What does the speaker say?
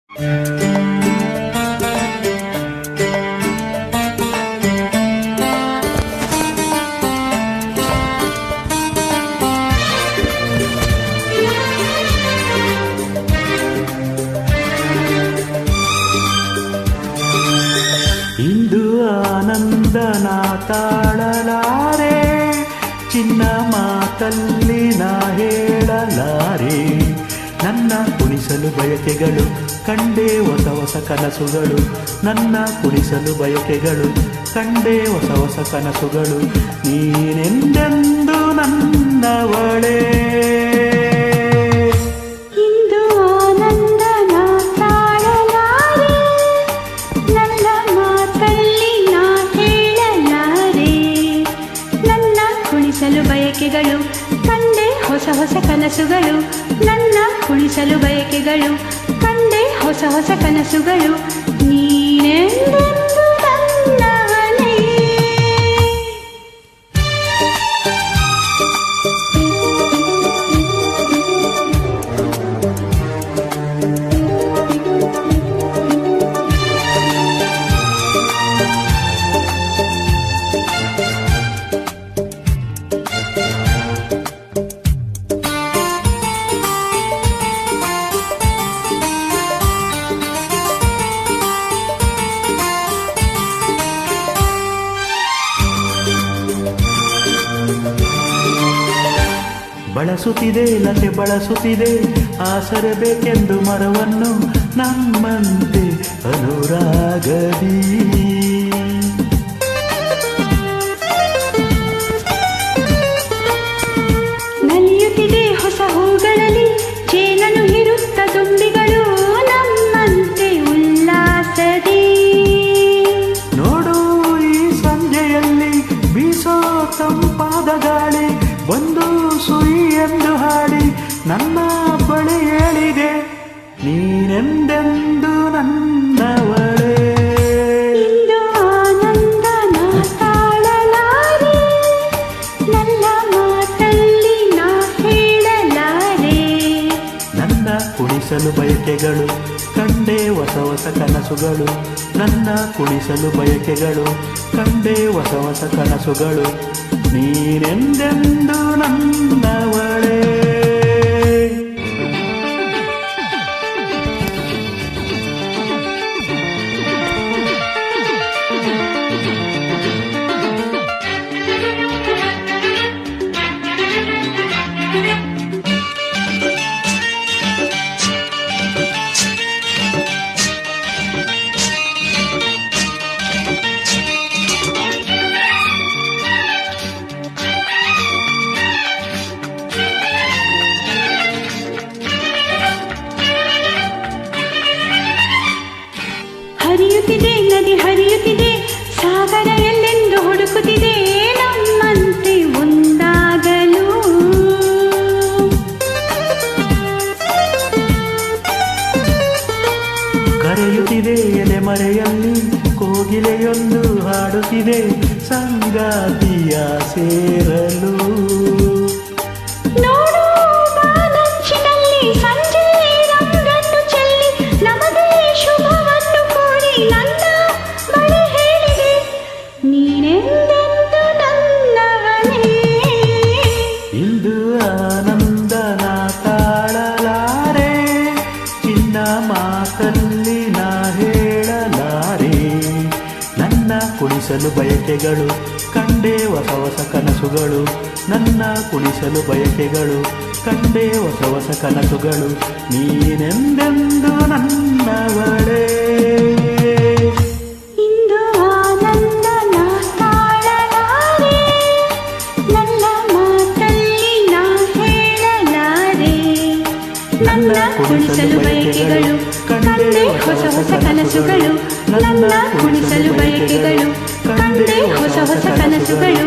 ಇಂದು ಆನಂದನ ತಾಳಲಾರೆ, ಚಿನ್ನ ಮಾತಲ್ಲಿ ನಾ ಹೇಳಲಾರೆ. ನನ್ನ ಕುಣಿಸಲು ಬಯಕೆಗಳು ಕಂಡೇ ಹೊಸ ಹೊಸ ಕನಸುಗಳು, ನನ್ನ ಕುಣಿಸಲು ಬಯಕೆಗಳು ಕಂಡೇ ಹೊಸ ಹೊಸ ಕನಸುಗಳು. ನೀನೆಂದೆಂದು ನನ್ನವಳೇ. ಇಂದು ಆನಂದನ ತಾಳಲಾರೆ, ನನ್ನ ಮಾತಲ್ಲಿ ನಾ ಹೇಳಲಾರೆ. ನನ್ನ ಕುಣಿಸಲು ಬಯಕೆಗಳು ಕಂಡೆ ಹೊಸ ಹೊಸ ಕನಸುಗಳು, ನನ್ನ ಕುಣಿಸಲು ಬಯಕೆಗಳು ಕಂಡೆ ಹೊಸ ಹೊಸ ಕನಸುಗಳು. ನೀನೆಂದೆಂದು ನನ್ನವಳೇ. ಬಳಸುತ್ತಿದೆ ಲತೆ ಬಳಸುತ್ತಿದೆ ಆಸರೆ ಬೇಕೆಂದು ಮರವನ್ನು ನಮ್ಮಂತೆ ಅನುರಾಗದಿ. ನಲಿಯುತ್ತಿದೆ ಹೊಸ ಹೂಗಳಲ್ಲಿ ಚೇನನು ಇರುತ್ತ ತುಂಬಿಗಳು ನಮ್ಮಂತೆ ಉಲ್ಲಾಸದಿ. ನೋಡು ಈ ಸಂಜೆಯಲ್ಲಿ ಬೀಸೋ ತಂಪಾದ ಗಾಳಿ, ಒಂದು ಸುಯಿ ಎಂದು ಹಾಡಿ ನನ್ನ ಬಳಿ ಹೇಳಿದೆ, ನೀನೆಂದೆಂದು ನನ್ನವಳೇ. ಇಂದು ಆನಂದನ ತಾಳಲಾರೆ, ನನ್ನ ಮಾತಲ್ಲಿ ನಾ ಹೇಳಲಾರೆ. ನನ್ನ ಕುಣಿಸಲು ಬಯಕೆಗಳು ಕಂಡೇ ಹೊಸ ಹೊಸ ಕನಸುಗಳು, ನನ್ನ ಕುಣಿಸಲು ಬಯಕೆಗಳು ಕಂಡೇ ಹೊಸ ಹೊಸ ಕನಸುಗಳು. ನೀನೆಂದೆಂದು ನನ್ನವಳೇ. ಹರಿಯುತ್ತಿದೆ ನದಿ ಹರಿಯುತ್ತಿದೆ, ಸಾಗರ ಎಲ್ಲೆಂದು ಹುಡುಕುತ್ತಿದೆ ನಮ್ಮಂತೆ ಒಂದಾಗಲು. ಕರೆಯುತ್ತಿದೆ ಎಲೆ ಮರೆಯಲ್ಲಿ ಕೋಗಿಲೆಯೊಂದು ಹಾಡುತ್ತಿದೆ ಸಂಗಾತಿಯ ಸೇರಲು. ನೋಡು ಬಾನಂಚಿನಲ್ಲಿ ಸಂಜೆ ರಂಗನ್ನು ಚೆಲ್ಲಿ ನಮಗೆ ಶುಭವನ್ನು ಕೋರಿ ನನ್ನ ಬಳಿ ಹೇಳಿದೆ, ನೀನೆಂದೆಂದು ನನ್ನವಳೇ. ಇಂದು ಆನಂದನ ತಾಳಲಾರೆ, ಚಿನ್ನ ಮಾತಲ್ಲಿ ನಾ ಹೇಳಲಾರೆ. ನನ್ನ ಕುಣಿಸಲು ಬಯಕೆಗಳು ಕಂಡೇ ಹೊಸ ಹೊಸ ಕನಸುಗಳು, ನನ್ನ ಕುಣಿಸಲು ಬಯಕೆಗಳು ಕಂಡೇ ಹೊಸ ಹೊಸ ಕನಸುಗಳು. ನೀನೆಂದೆಂದು ನನ್ನವಳೇ. ಇಂದು ಆನಂದನ ತಾಳಲಾರೆ, ನನ್ನ ಮಾತಲ್ಲಿ ನಾ ಹೇಳಲಾರೆ. ನನ್ನ ಕುಣಿಸಲು ಬಯಕೆಗಳು ಕಂಡೆ ಹೊಸ ಹೊಸ ಕನಸುಗಳು, ನನ್ನ ಕುಣಿಸಲು ಬಯಕೆಗಳು ಕಂಡೆ ಹೊಸ ಹೊಸ ಕನಸುಗಳು.